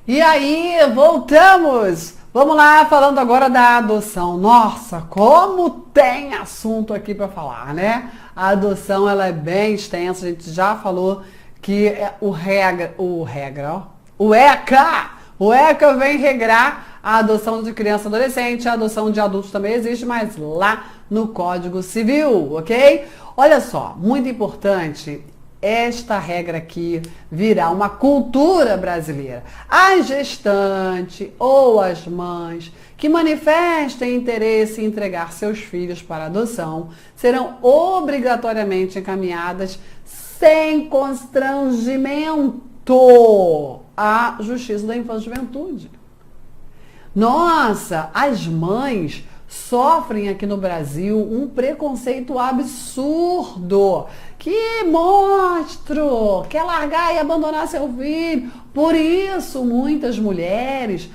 E aí, voltamos! Vamos lá, falando agora da adoção. Nossa, como tem assunto aqui para falar, né? A adoção, ela é bem extensa, a gente já falou que o ECA vem regrar a adoção de criança e adolescente, a adoção de adultos também existe, mas lá no Código Civil, ok? Olha só, muito importante esta regra aqui virar uma cultura brasileira. As gestantes ou as mães que manifestem interesse em entregar seus filhos para adoção serão obrigatoriamente encaminhadas sem constrangimento à Justiça da Infância e Juventude. Nossa, as mães sofrem aqui no Brasil um preconceito absurdo. Que monstro! Quer largar e abandonar seu filho. Por isso, muitas mulheres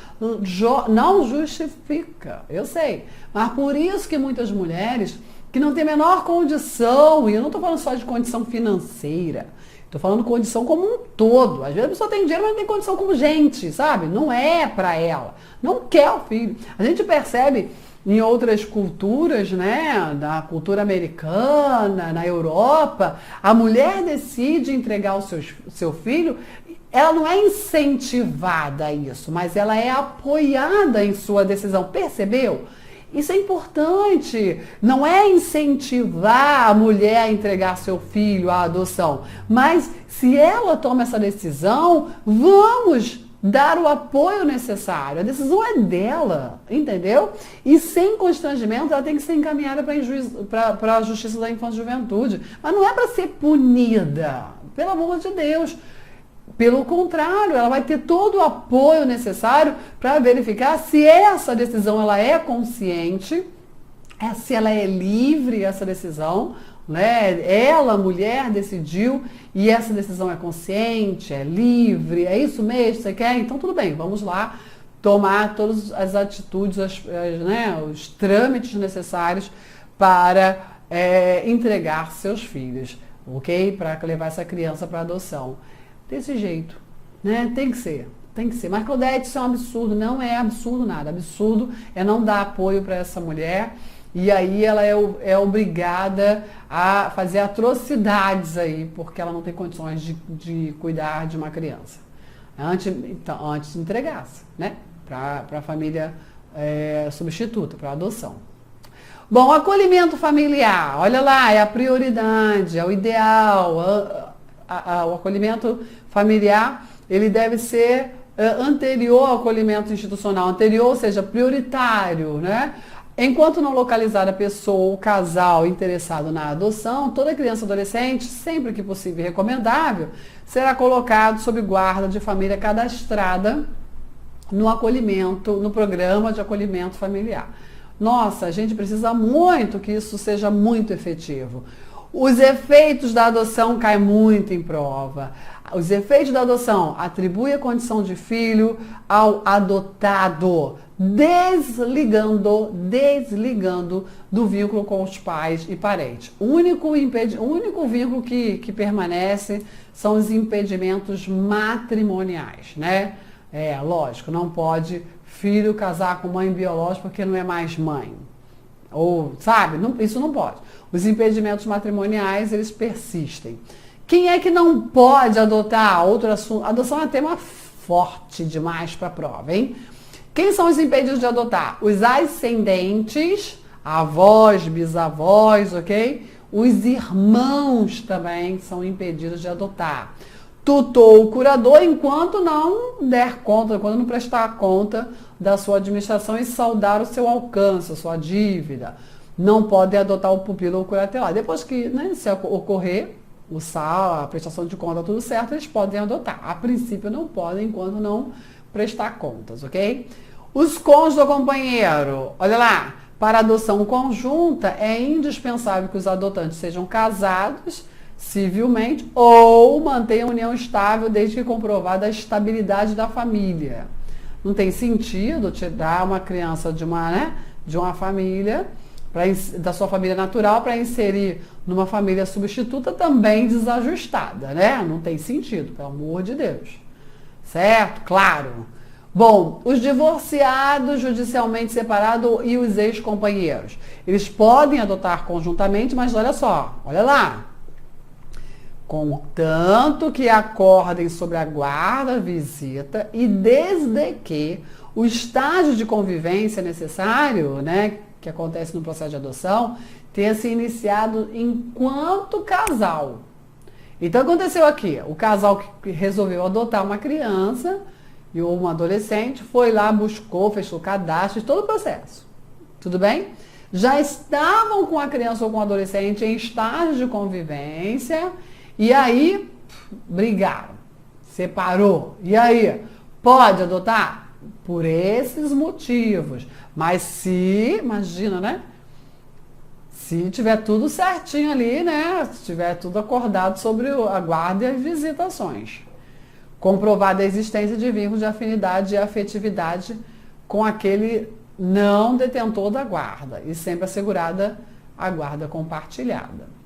não justifica, eu sei, mas por isso que muitas mulheres que não têm a menor condição, e eu não estou falando só de condição financeira, estou falando condição como um todo. Às vezes a pessoa tem dinheiro, mas não tem condição como gente, sabe? Não é para ela. Não quer o filho. A gente percebe em outras culturas, né, da cultura americana, na Europa, a mulher decide entregar o seu filho, ela não é incentivada a isso, mas ela é apoiada em sua decisão. Percebeu? Isso é importante. Não é incentivar a mulher a entregar seu filho à adoção, mas se ela toma essa decisão, vamos dar o apoio necessário. A decisão é dela, entendeu? E sem constrangimento, ela tem que ser encaminhada para a Justiça da Infância e Juventude. Mas não é para ser punida, pelo amor de Deus. Pelo contrário, ela vai ter todo o apoio necessário para verificar se essa decisão ela é consciente, se ela é livre, essa decisão, né? Ela, mulher, decidiu e essa decisão é consciente, é livre, é isso mesmo que você quer? Então tudo bem, vamos lá tomar todas as atitudes, os trâmites necessários para entregar seus filhos, ok? Para levar essa criança para adoção. Desse jeito, né? Tem que ser. Mas Claudete, isso é um absurdo. Não é absurdo nada. Absurdo é não dar apoio para essa mulher e aí ela é obrigada a fazer atrocidades aí, porque ela não tem condições de cuidar de uma criança. Antes entregasse, né? Para a família substituta, para adoção. Bom, acolhimento familiar, olha lá, é a prioridade, é o ideal. O acolhimento familiar, ele deve ser anterior ao acolhimento institucional, anterior, ou seja, prioritário, né? Enquanto não localizar a pessoa ou o casal interessado na adoção, toda criança e adolescente, sempre que possível e recomendável, será colocado sob guarda de família cadastrada no programa de acolhimento familiar. Nossa, a gente precisa muito que isso seja muito efetivo. Os efeitos da adoção caem muito em prova. Os efeitos da adoção atribuem a condição de filho ao adotado, desligando do vínculo com os pais e parentes. O único vínculo que permanece são os impedimentos matrimoniais, né? Lógico, não pode filho casar com mãe biológica porque não é mais mãe. Ou, sabe, isso não pode. Os impedimentos matrimoniais, eles persistem. Quem é que não pode adotar? Outro assunto. Adoção é tema forte demais para a prova, hein? Quem são os impedidos de adotar? Os ascendentes, avós, bisavós, ok? Os irmãos também são impedidos de adotar. Tutor ou curador, enquanto não der conta, quando não prestar conta da sua administração e saldar o seu alcance, a sua dívida. Não pode adotar o pupilo ou curatelar. Depois que, se ocorrer a prestação de conta, tudo certo, eles podem adotar. A princípio não podem, enquanto não prestar contas, ok? Os cônjuges do companheiro, olha lá, para adoção conjunta é indispensável que os adotantes sejam casados civilmente ou mantenham união estável desde que comprovada a estabilidade da família. Não tem sentido te dar uma criança de uma família, da sua família natural, para inserir numa família substituta também desajustada, né? Não tem sentido, pelo amor de Deus. certo? Claro. Bom, os divorciados, judicialmente separados e os ex-companheiros. Eles podem adotar conjuntamente, mas olha só, olha lá. Contanto que acordem sobre a guarda, visita e desde que o estágio de convivência necessário, né, que acontece no processo de adoção, tenha se iniciado enquanto casal. Então aconteceu aqui, o casal que resolveu adotar uma criança e um adolescente foi lá, buscou, fechou o cadastro, todo o processo. Tudo bem? Já estavam com a criança ou com o adolescente em estágio de convivência e aí brigaram, separou. E aí, pode adotar? Por esses motivos. Mas se, imagina, né? Se tiver tudo certinho ali, né? Se tiver tudo acordado sobre a guarda e as visitações. Comprovada a existência de vínculo de afinidade e afetividade com aquele não detentor da guarda. E sempre assegurada a guarda compartilhada.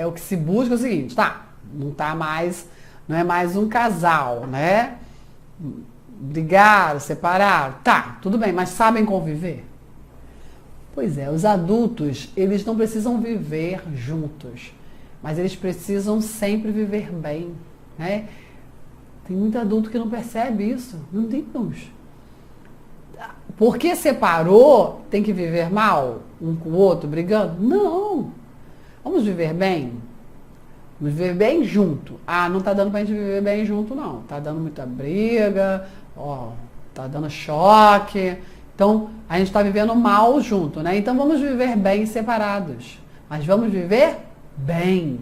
O que se busca é o seguinte, tá? Não é mais um casal, né? Brigaram, separaram, tá, tudo bem, mas sabem conviver? Pois é, os adultos, eles não precisam viver juntos, mas eles precisam sempre viver bem, né? Tem muito adulto que não percebe isso, não tem uns. Porque separou, tem que viver mal um com o outro, brigando? Não, vamos viver bem. Vamos viver bem junto. Ah, não tá dando pra gente viver bem junto, não. Tá dando muita briga, tá dando choque. Então, a gente está vivendo mal junto, né? Então, vamos viver bem separados. Mas vamos viver bem.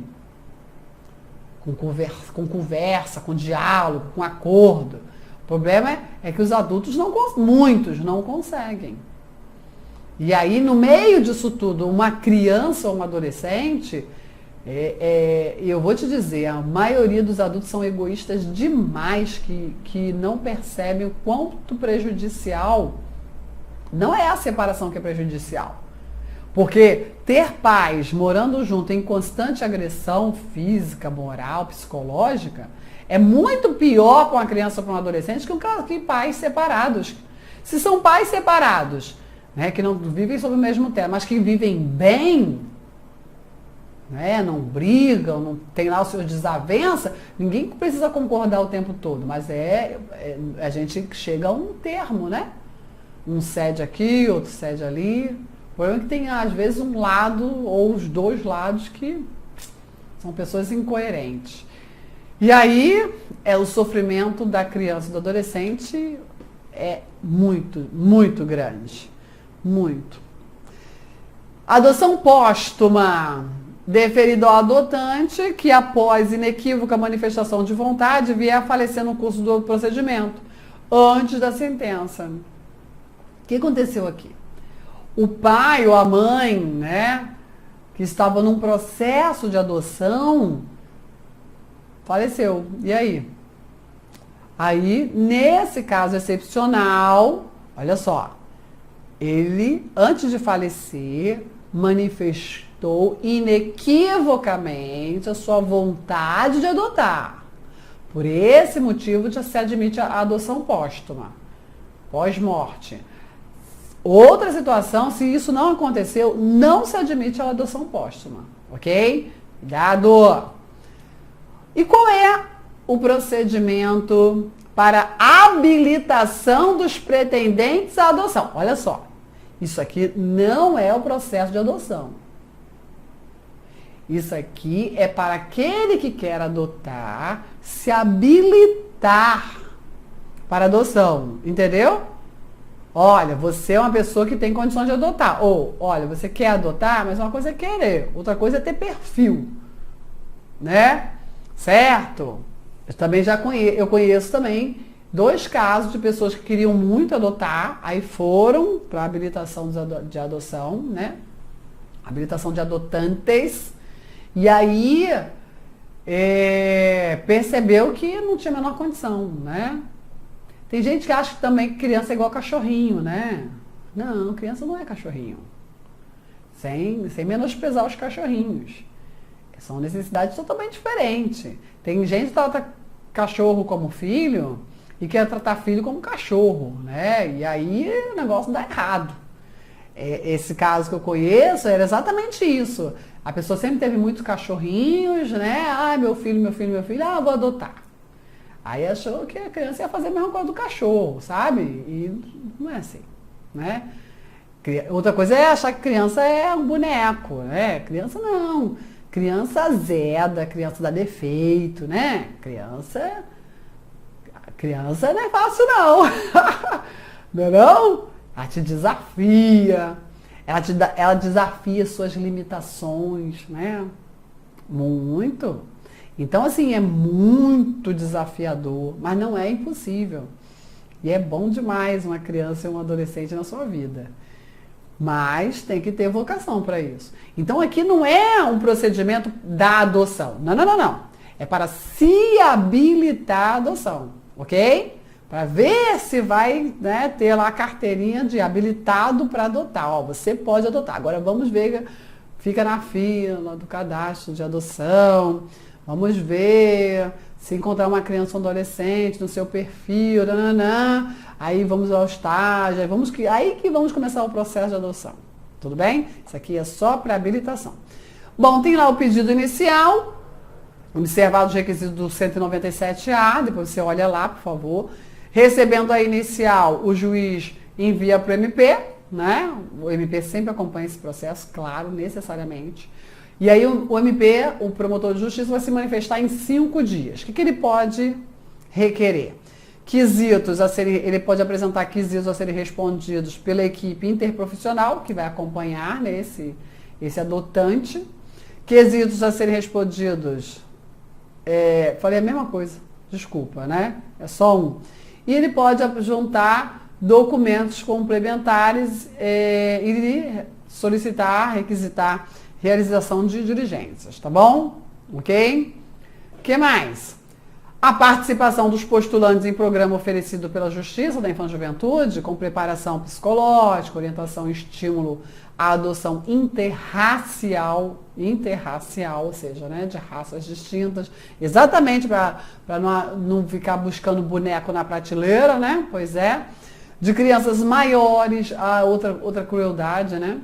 Com conversa, com diálogo, com acordo. O problema é que os adultos, muitos não conseguem. E aí, no meio disso tudo, uma criança ou um adolescente, eu vou te dizer, a maioria dos adultos são egoístas demais, que não percebem o quanto prejudicial. Não é a separação que é prejudicial. Porque ter pais morando junto em constante agressão física, moral, psicológica, é muito pior para uma criança ou para um adolescente que pais separados. Se são pais separados, né, que não vivem sob o mesmo teto, mas que vivem bem, né, não brigam, não tem lá os seus desavenças, ninguém precisa concordar o tempo todo, mas a gente chega a um termo, né? Um cede aqui, outro cede ali. O problema é que tem, às vezes, um lado ou os dois lados que são pessoas incoerentes. E aí, o sofrimento da criança e do adolescente é muito, muito grande. Muito. Adoção póstuma. Deferido ao adotante que, após inequívoca manifestação de vontade, vier a falecer no curso do procedimento, antes da sentença. O que aconteceu aqui? O pai ou a mãe, né, que estava num processo de adoção, faleceu. E aí? Aí, nesse caso excepcional, olha só, ele, antes de falecer, manifestou inequivocamente a sua vontade de adotar. Por esse motivo, se admite a adoção póstuma, pós-morte. Outra situação, se isso não aconteceu, não se admite a adoção póstuma, ok? Cuidado! E qual é o procedimento para habilitação dos pretendentes à adoção? Olha só, isso aqui não é o processo de adoção. Isso aqui é para aquele que quer adotar se habilitar para adoção, entendeu? Olha, você é uma pessoa que tem condições de adotar. Ou, olha, você quer adotar, mas uma coisa é querer, outra coisa é ter perfil, né? Certo? Eu conheço também 2 casos de pessoas que queriam muito adotar, aí foram para a habilitação de adoção, né? Habilitação de adotantes, e aí percebeu que não tinha a menor condição, né? Tem gente que acha também que criança é igual cachorrinho, né? Não, criança não é cachorrinho. Sem menosprezar os cachorrinhos. São necessidades totalmente diferentes. Tem gente que trata cachorro como filho e quer tratar filho como cachorro, né? E aí o negócio dá errado. Esse caso que eu conheço era exatamente isso. A pessoa sempre teve muitos cachorrinhos, né? Ah, meu filho, eu vou adotar. Aí achou que a criança ia fazer a mesma coisa do cachorro, sabe? E não é assim, né? Outra coisa é achar que criança é um boneco, né? Criança não. Criança azeda, criança dá defeito, né? Criança não é fácil não. Não é não? Ela te desafia. Ela desafia suas limitações, né? Muito. Então, assim, é muito desafiador, mas não é impossível. E é bom demais uma criança e um adolescente na sua vida. Mas tem que ter vocação para isso. Então, aqui não é um procedimento da adoção. Não. É para se habilitar a adoção, ok? Para ver se vai, né, ter lá a carteirinha de habilitado para adotar. Ó, você pode adotar. Agora vamos ver, fica na fila do cadastro de adoção. Vamos ver se encontrar uma criança ou um adolescente no seu perfil, aí vamos ao estágio, aí que vamos começar o processo de adoção. Tudo bem? Isso aqui é só para habilitação. Bom, tem lá o pedido inicial, observar os requisitos do 197A, depois você olha lá, por favor. Recebendo a inicial, o juiz envia para o MP, né? O MP sempre acompanha esse processo, claro, necessariamente. E aí o MP, o promotor de justiça, vai se manifestar em 5 dias. O que ele pode requerer? Quesitos a serem, ele pode apresentar quesitos a serem respondidos pela equipe interprofissional, que vai acompanhar, né, esse adotante. Quesitos a serem respondidos, falei a mesma coisa, desculpa, né? É só um. E ele pode juntar documentos complementares e solicitar, requisitar realização de diligências, tá bom? Ok? O que mais? A participação dos postulantes em programa oferecido pela Justiça da Infância e Juventude, com preparação psicológica, orientação e estímulo à adoção interracial, ou seja, né, de raças distintas, exatamente para não ficar buscando boneco na prateleira, né? Pois é. De crianças maiores, outra crueldade, né?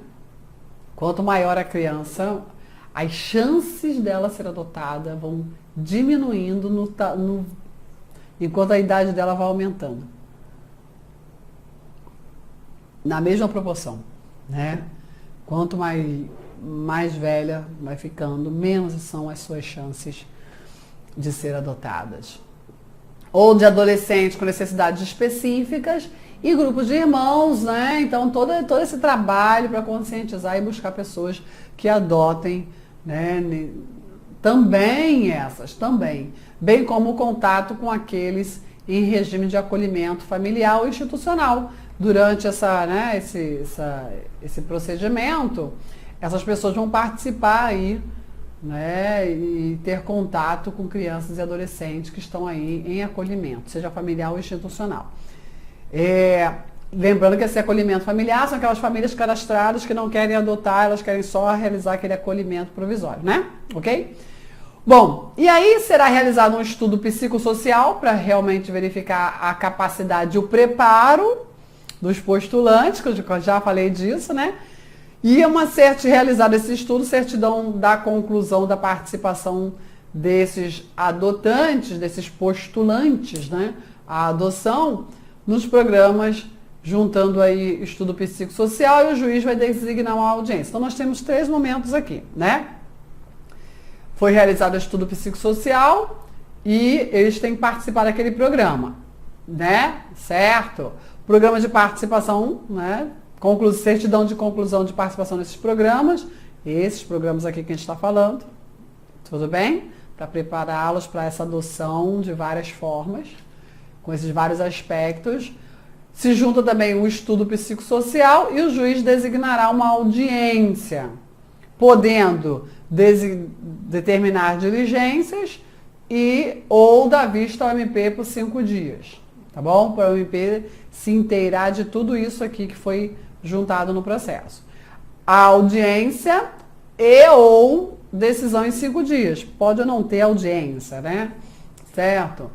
Quanto maior a criança, as chances dela ser adotada vão diminuindo enquanto a idade dela vai aumentando. Na mesma proporção, né? Quanto mais velha vai ficando, menos são as suas chances de ser adotadas. Ou de adolescentes com necessidades específicas e grupos de irmãos, né? Então, todo esse trabalho para conscientizar e buscar pessoas que adotem, né? Também, bem como o contato com aqueles em regime de acolhimento familiar ou institucional. Durante esse procedimento, essas pessoas vão participar aí, né, e ter contato com crianças e adolescentes que estão aí em acolhimento, seja familiar ou institucional. Lembrando que esse acolhimento familiar são aquelas famílias cadastradas que não querem adotar, elas querem só realizar aquele acolhimento provisório, né? Ok? Bom, e aí será realizado um estudo psicossocial para realmente verificar a capacidade e o preparo dos postulantes, que eu já falei disso, né? E realizado esse estudo, certidão da conclusão da participação desses adotantes, desses postulantes, né, à adoção, nos programas, juntando aí estudo psicossocial, e o juiz vai designar uma audiência. Então nós temos 3 momentos aqui, né? Foi realizado o estudo psicossocial e eles têm que participar daquele programa, né? Certo? Programa de participação, né? Certidão de conclusão de participação nesses programas, esses programas aqui que a gente está falando, tudo bem? Para prepará-los para essa adoção de várias formas, com esses vários aspectos. Se junta também o estudo psicossocial e o juiz designará uma audiência, podendo determinar diligências ou dar vista ao MP por 5 dias, tá bom? Para o MP se inteirar de tudo isso aqui que foi juntado no processo. A audiência ou decisão em 5 dias. Pode ou não ter audiência, né? Certo?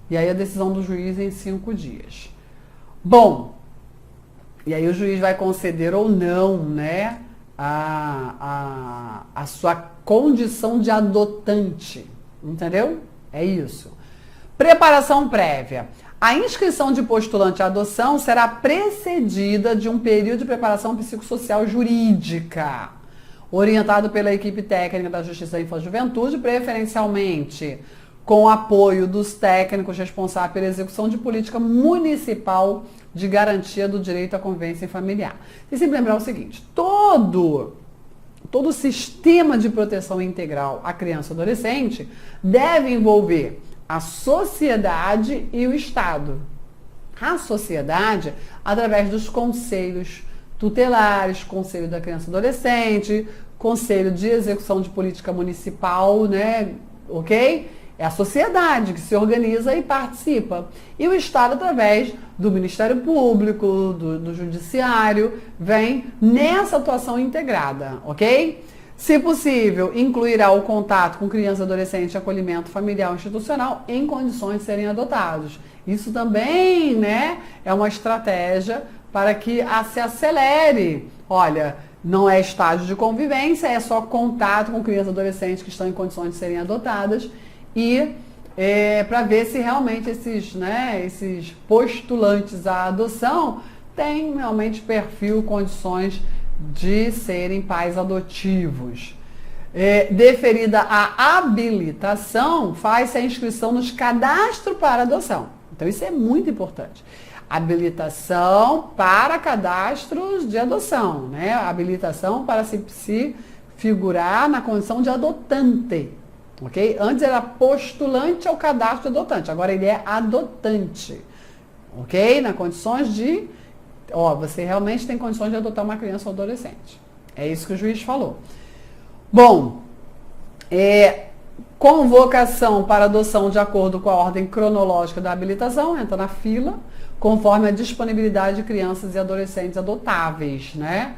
E aí a decisão do juiz em 5 dias. Bom, e aí o juiz vai conceder ou não, né, a sua condição de adotante. Entendeu? É isso. Preparação prévia. A inscrição de postulante à adoção será precedida de um período de preparação psicossocial jurídica, orientado pela equipe técnica da Justiça da Infância e Juventude, preferencialmente com apoio dos técnicos responsáveis pela execução de política municipal de garantia do direito à convivência familiar. E sempre lembrar o seguinte, todo o sistema de proteção integral à criança e adolescente deve envolver a sociedade e o Estado. A sociedade, através dos conselhos tutelares, Conselho da Criança e Adolescente, Conselho de Execução de Política Municipal, né? Ok? É a sociedade que se organiza e participa. E o Estado, através do Ministério Público, do Judiciário, vem nessa atuação integrada, ok? Se possível, incluirá o contato com criança e adolescente e acolhimento familiar ou institucional em condições de serem adotados. Isso também, né, é uma estratégia para que se acelere. Olha, não é estágio de convivência, é só contato com crianças e adolescentes que estão em condições de serem adotadas e para ver se realmente esses postulantes à adoção têm realmente perfil, condições de serem pais adotivos. Deferida a habilitação, faz-se a inscrição nos cadastros para adoção. Então isso é muito importante. Habilitação para cadastros de adoção, né? Habilitação para se figurar na condição de adotante, ok? Antes era postulante ao cadastro de adotante, agora ele é adotante, ok? Na condições de, você realmente tem condições de adotar uma criança ou adolescente. É isso que o juiz falou. Bom, convocação para adoção de acordo com a ordem cronológica da habilitação, entra na fila, conforme a disponibilidade de crianças e adolescentes adotáveis, né?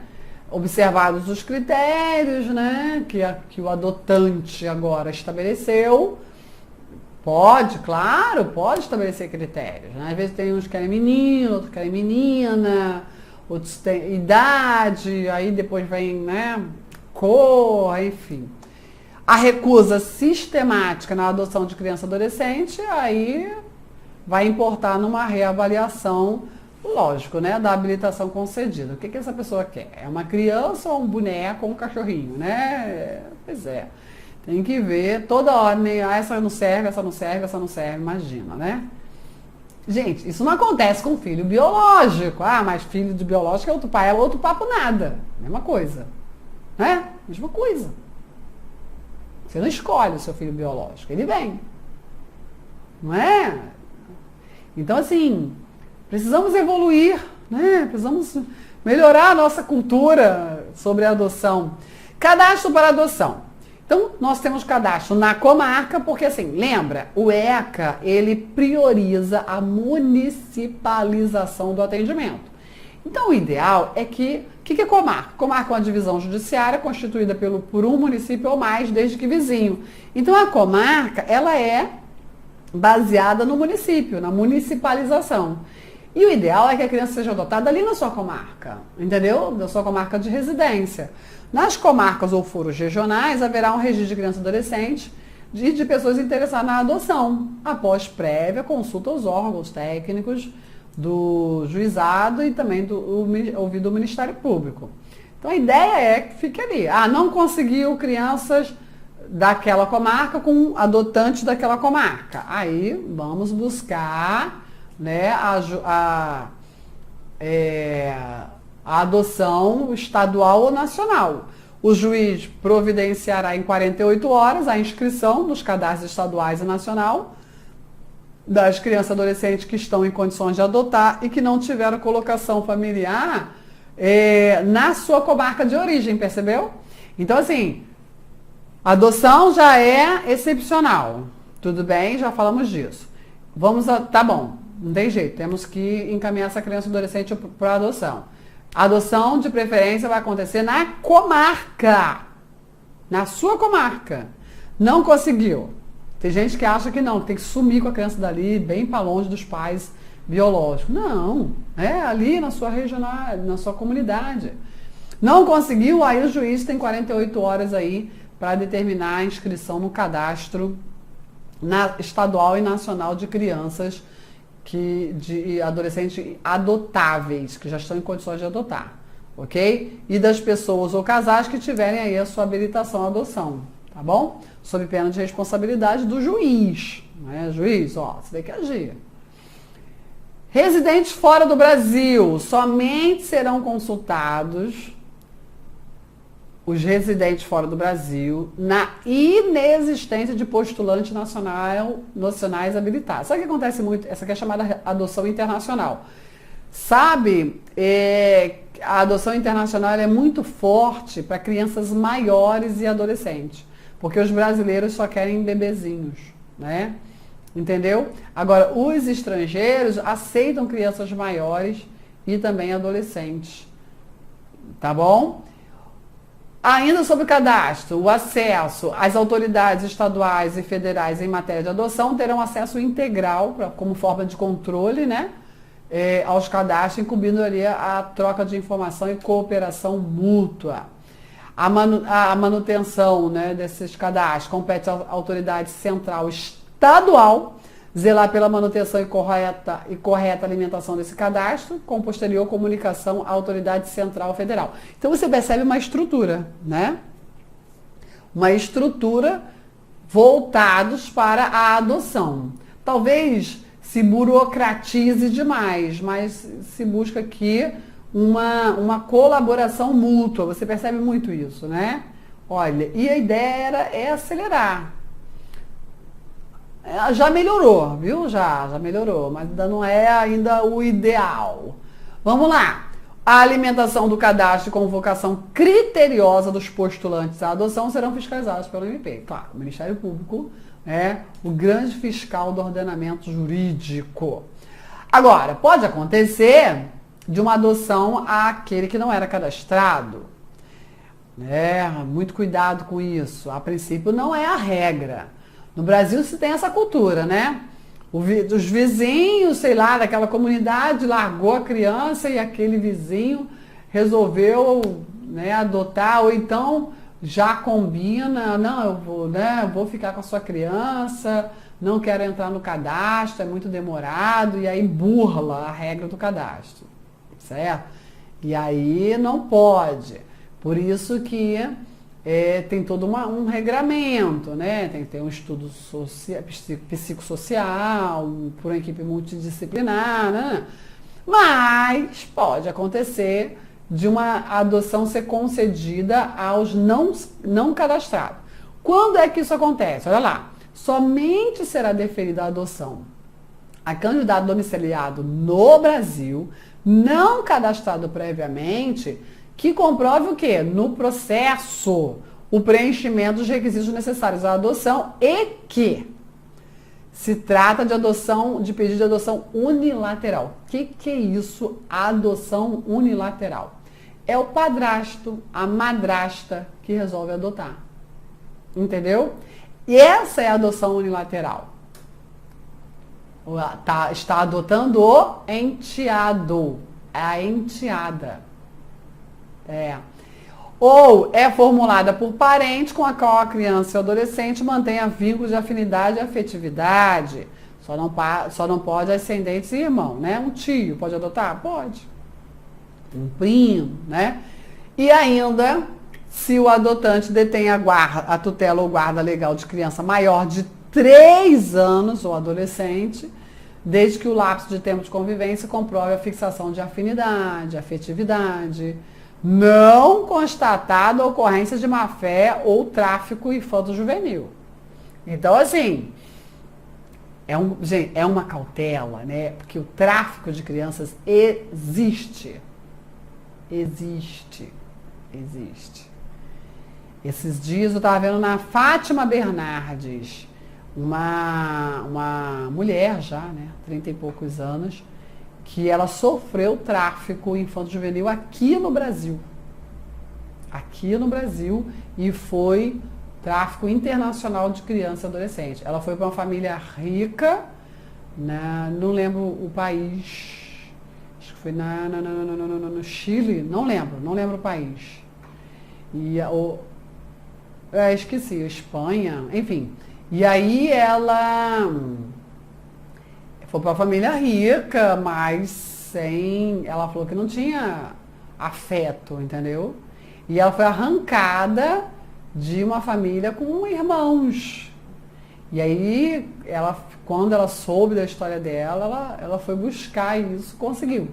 Observados os critérios, né, que o adotante agora estabeleceu. Pode estabelecer critérios, né? Às vezes tem uns que querem menino, outros querem menina, outros têm idade, aí depois vem, né, cor, enfim. A recusa sistemática na adoção de criança e adolescente, aí vai importar numa reavaliação, lógico, né, da habilitação concedida. O que essa pessoa quer? É uma criança ou um boneco ou um cachorrinho, né? Pois é. Tem que ver toda hora, essa não serve, essa não serve, essa não serve, imagina, né? Gente, isso não acontece com filho biológico. Mas filho de biológico é outro pai, é outro papo nada. Mesma coisa, né? Mesma coisa. Você não escolhe o seu filho biológico, ele vem. Não é? Então, assim, precisamos evoluir, né? Precisamos melhorar a nossa cultura sobre a adoção. Cadastro para adoção. Então, nós temos cadastro na comarca, porque assim, lembra, o ECA, ele prioriza a municipalização do atendimento. Então, o ideal é que, o que é comarca? Comarca é uma divisão judiciária constituída por um município ou mais, desde que vizinho. Então, a comarca, ela é baseada no município, na municipalização. E o ideal é que a criança seja adotada ali na sua comarca, entendeu? Da sua comarca de residência. Nas comarcas ou foros regionais, haverá um registro de criança e adolescente e de pessoas interessadas na adoção, após prévia consulta aos órgãos técnicos do juizado e também ouvido do Ministério Público. Então a ideia é que fique ali. Não conseguiu crianças daquela comarca com adotantes daquela comarca. Aí vamos buscar, né, a adoção estadual ou nacional. O juiz providenciará em 48 horas a inscrição nos cadastros estaduais e nacional das crianças e adolescentes que estão em condições de adotar e que não tiveram colocação familiar na sua comarca de origem, percebeu? Então, assim, a adoção já é excepcional. Tudo bem, já falamos disso. Tá bom, não tem jeito, temos que encaminhar essa criança e adolescente para adoção. A adoção, de preferência, vai acontecer na comarca. Na sua comarca. Não conseguiu. Tem gente que acha que não, que tem que sumir com a criança dali, bem para longe dos pais biológicos. Não, é ali na sua regional, na sua comunidade. Não conseguiu, aí o juiz tem 48 horas aí para determinar a inscrição no cadastro estadual e nacional de crianças de adolescentes adotáveis, que já estão em condições de adotar, ok? E das pessoas ou casais que tiverem aí a sua habilitação à adoção, tá bom? Sob pena de responsabilidade do juiz, né? Juiz, ó, você tem que agir. Residentes fora do Brasil, somente serão consultados os residentes fora do Brasil na inexistência de postulantes nacionais habilitados. Sabe o que acontece muito? Essa aqui é chamada adoção internacional. Sabe, a adoção internacional é muito forte para crianças maiores e adolescentes, porque os brasileiros só querem bebezinhos, né? Entendeu? Agora, os estrangeiros aceitam crianças maiores e também adolescentes, tá bom? Ainda sobre o cadastro, o acesso, as autoridades estaduais e federais em matéria de adoção terão acesso integral, como forma de controle, né, aos cadastros, incluindo ali a troca de informação e cooperação mútua. A manutenção, né, desses cadastros compete à autoridade central estadual zelar pela manutenção e correta alimentação desse cadastro, com posterior comunicação à autoridade central federal. Então você percebe uma estrutura, né? Uma estrutura voltados para a adoção. Talvez se burocratize demais, mas se busca aqui uma colaboração mútua. Você percebe muito isso, né? Olha, e a ideia é acelerar. Já melhorou, viu? Já melhorou, mas ainda não é ainda o ideal. Vamos lá. A alimentação do cadastro e convocação criteriosa dos postulantes à adoção serão fiscalizados pelo MP. Claro, o Ministério Público é o grande fiscal do ordenamento jurídico. Agora, pode acontecer de uma adoção àquele que não era cadastrado. Muito cuidado com isso. A princípio não é a regra. No Brasil se tem essa cultura, né? Os vizinhos, sei lá, daquela comunidade largou a criança e aquele vizinho resolveu, né, adotar, ou então já combina, não, eu vou, né, vou ficar com a sua criança, não quero entrar no cadastro, é muito demorado, e aí burla a regra do cadastro, certo? E aí não pode. Por isso que tem todo um regramento, né? Tem que ter um estudo psicossocial, por uma equipe multidisciplinar, né? Mas pode acontecer de uma adoção ser concedida aos não cadastrados. Quando é que isso acontece? Olha lá, somente será deferida a adoção a candidato domiciliado no Brasil, não cadastrado previamente, que comprove o quê? No processo, o preenchimento dos requisitos necessários à adoção e que se trata de adoção, de pedido de adoção unilateral. O que é isso, adoção unilateral? É o padrasto, a madrasta que resolve adotar. Entendeu? E essa é a adoção unilateral. Está adotando o enteado, a enteada. Ou é formulada por parente com a qual a criança e o adolescente mantenha vínculos de afinidade e afetividade. Só não pode ascendentes e irmão, né? Um tio pode adotar? Pode. Um primo, né? E ainda, se o adotante detém a tutela ou guarda legal de criança maior de 3 anos ou adolescente, desde que o lapso de tempo de convivência comprove a fixação de afinidade, afetividade, não constatada a ocorrência de má-fé ou tráfico infanto-juvenil. Então, assim, é uma cautela, né? Porque o tráfico de crianças existe. Esses dias eu estava vendo na Fátima Bernardes, uma mulher já, né? 30 e poucos anos, que ela sofreu tráfico infanto-juvenil aqui no Brasil. E foi Tráfico internacional de criança e adolescente. Ela foi para uma família rica, não lembro o país, acho que foi no Chile, não lembro o país. E esqueci, Espanha, enfim. E aí ela foi para uma família rica, mas ela falou que não tinha afeto, entendeu? E ela foi arrancada de uma família com irmãos. E aí, quando ela soube da história dela, ela foi buscar isso, conseguiu.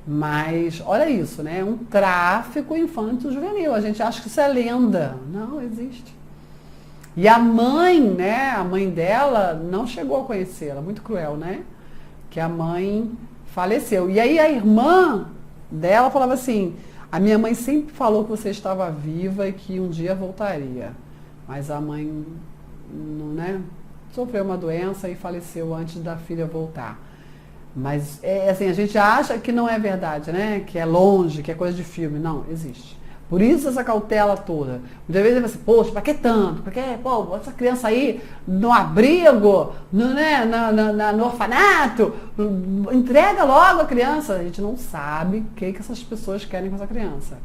Mas, olha isso, né? Um tráfico infanto-juvenil. A gente acha que isso é lenda. Não, existe. E a mãe, né? A mãe dela não chegou a conhecê-la. Muito cruel, né? Que a mãe faleceu. E aí a irmã dela falava assim: a minha mãe sempre falou que você estava viva e que um dia voltaria. Mas a mãe, né, sofreu uma doença e faleceu antes da filha voltar. Mas, assim, a gente acha que não é verdade, né? Que é longe, que é coisa de filme. Não, existe. Por isso essa cautela toda. Muitas vezes você fala assim, poxa, pra que tanto? Pra que, pô, essa criança aí no abrigo, no orfanato, entrega logo a criança. A gente não sabe o que essas pessoas querem com essa criança.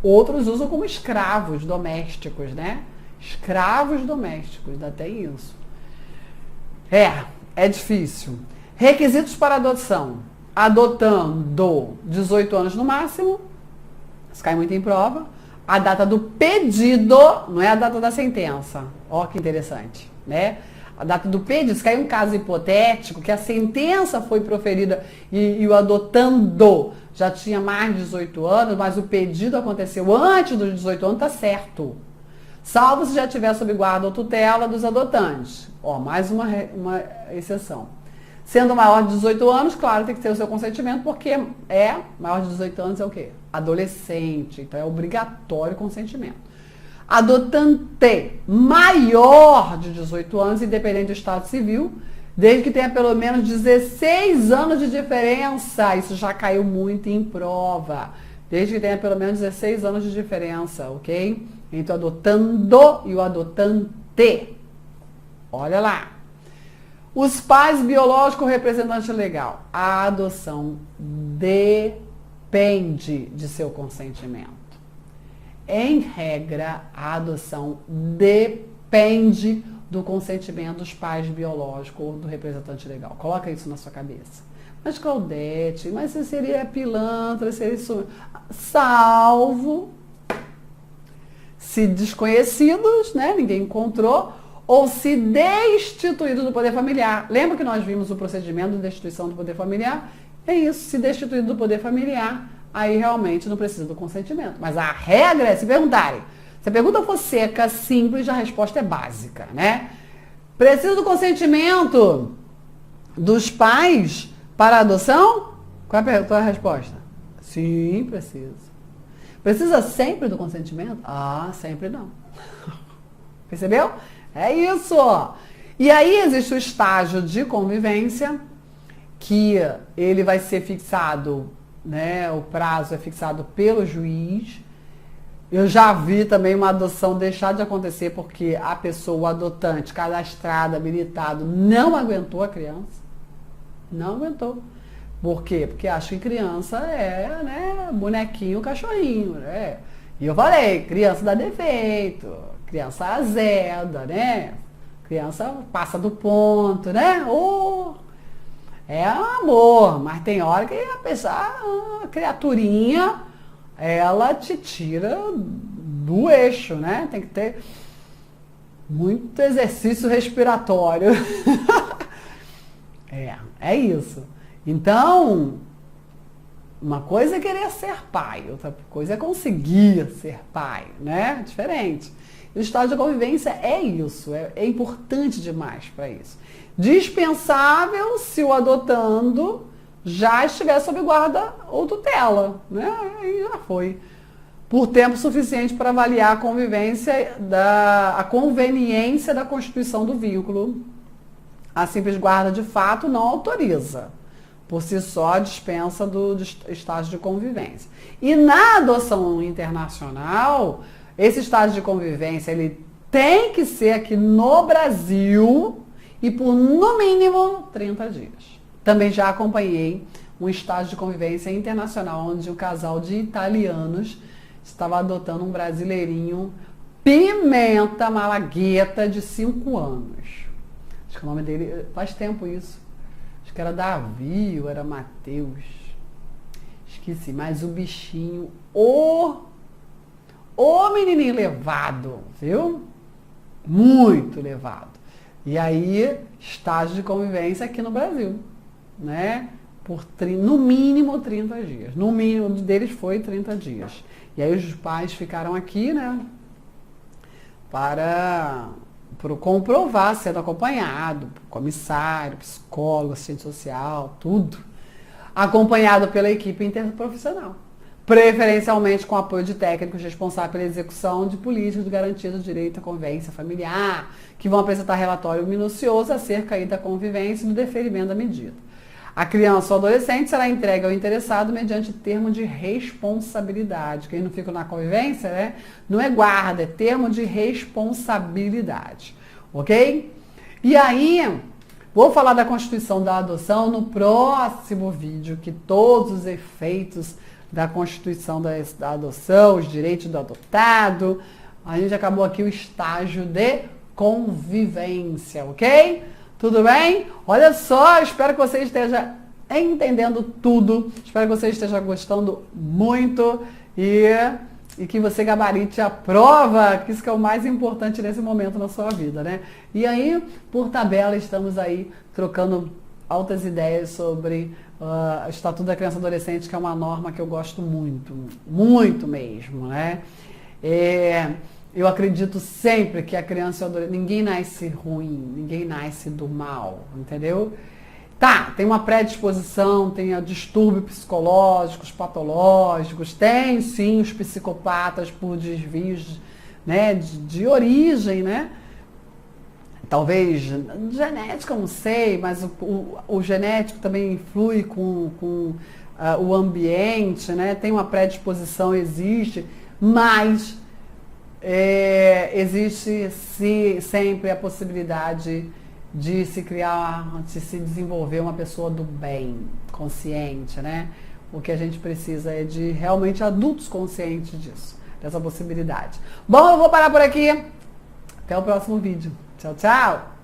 Outros usam como escravos domésticos, né? Escravos domésticos, ainda tem isso. É difícil. Requisitos para adoção. Adotando 18 anos no máximo. Isso cai muito em prova. A data do pedido, não é a data da sentença. Ó, que interessante, né? A data do pedido, se cai um caso hipotético, que a sentença foi proferida e o adotando já tinha mais de 18 anos, mas o pedido aconteceu antes dos 18 anos, tá certo. Salvo se já estiver sob guarda ou tutela dos adotantes. Ó, mais uma exceção. Sendo maior de 18 anos, claro, tem que ter o seu consentimento, porque maior de 18 anos é o quê? Adolescente, então é obrigatório o consentimento. Adotante maior de 18 anos, independente do estado civil, desde que tenha pelo menos 16 anos de diferença. Isso já caiu muito em prova. Desde que tenha pelo menos 16 anos de diferença, ok? Entre o adotando e o adotante. Olha lá. Os pais biológicos, o representante legal. A adoção depende de seu consentimento. Em regra, a adoção depende do consentimento dos pais biológicos ou do representante legal. Coloca isso na sua cabeça. Mas Claudete, mas você seria pilantra, seria isso. Salvo se desconhecidos, né? Ninguém encontrou. Ou se destituído do poder familiar. Lembra que nós vimos o procedimento de destituição do poder familiar? É isso, se destituído do poder familiar, aí realmente não precisa do consentimento. Mas a regra é se perguntarem. Se a pergunta for seca, simples, a resposta é básica, né? Precisa do consentimento dos pais para a adoção? Qual é a resposta? Sim, precisa. Precisa sempre do consentimento? Ah, sempre não. Percebeu? É isso. E aí existe o estágio de convivência, que ele vai ser fixado, né? O prazo é fixado pelo juiz. Eu já vi também uma adoção deixar de acontecer porque a pessoa, o adotante, cadastrado, habilitado, não aguentou a criança. Não aguentou. Por quê? Porque acha que criança é, né, bonequinho, cachorrinho, né? E eu falei, criança dá defeito. Criança azeda, né? Criança passa do ponto, né? É amor, mas tem hora que a criaturinha, ela te tira do eixo, né? Tem que ter muito exercício respiratório. É isso. Então, uma coisa é querer ser pai, outra coisa é conseguir ser pai, né? Diferente. O estágio de convivência é isso, é importante demais para isso. Dispensável se o adotando já estiver sob guarda ou tutela, né? Aí já foi. Por tempo suficiente para avaliar a a conveniência da constituição do vínculo. A simples guarda de fato não autoriza. Por si só, a dispensa do estágio de convivência. E na adoção internacional, esse estágio de convivência, ele tem que ser aqui no Brasil e por no mínimo 30 dias. Também já acompanhei um estágio de convivência internacional onde um casal de italianos estava adotando um brasileirinho Pimenta Malagueta de 5 anos. Acho que o nome dele, faz tempo isso. Acho que era Davi ou era Mateus. Esqueci, mas o bichinho, o menininho levado, viu? Muito levado. E aí, estágio de convivência aqui no Brasil, né? Por no mínimo 30 dias. No mínimo deles foi 30 dias. E aí os pais ficaram aqui, né? Para comprovar, sendo acompanhado, comissário, psicólogo, assistente social, tudo. Acompanhado pela equipe interprofissional. Preferencialmente com apoio de técnicos responsáveis pela execução de políticas de garantia do direito à convivência familiar, que vão apresentar relatório minucioso acerca aí da convivência e do deferimento da medida. A criança ou adolescente será entregue ao interessado mediante termo de responsabilidade. Quem não fica na convivência, né? Não é guarda, é termo de responsabilidade. Ok? E aí, vou falar da Constituição da Adoção no próximo vídeo, que todos os efeitos da Constituição da Adoção, os direitos do adotado. A gente acabou aqui o estágio de convivência, ok? Tudo bem? Olha só, espero que você esteja entendendo tudo. Espero que você esteja gostando muito e que você gabarite a prova, que isso que é o mais importante nesse momento na sua vida, né? E aí, por tabela, estamos aí trocando altas ideias sobre o Estatuto da Criança e Adolescente, que é uma norma que eu gosto muito, muito mesmo, né? Eu acredito sempre que a criança e o adolescente, ninguém nasce ruim, ninguém nasce do mal, entendeu? Tá, tem uma predisposição, tem distúrbios psicológicos, patológicos, tem sim os psicopatas por desvios, né, de origem, né? Talvez genética, não sei, mas o genético também influi com o ambiente, né? Tem uma predisposição, existe, mas existe sempre a possibilidade de se criar, de se desenvolver uma pessoa do bem, consciente, né? O que a gente precisa é de realmente adultos conscientes disso, dessa possibilidade. Bom, eu vou parar por aqui. Até o próximo vídeo. Tchau, tchau!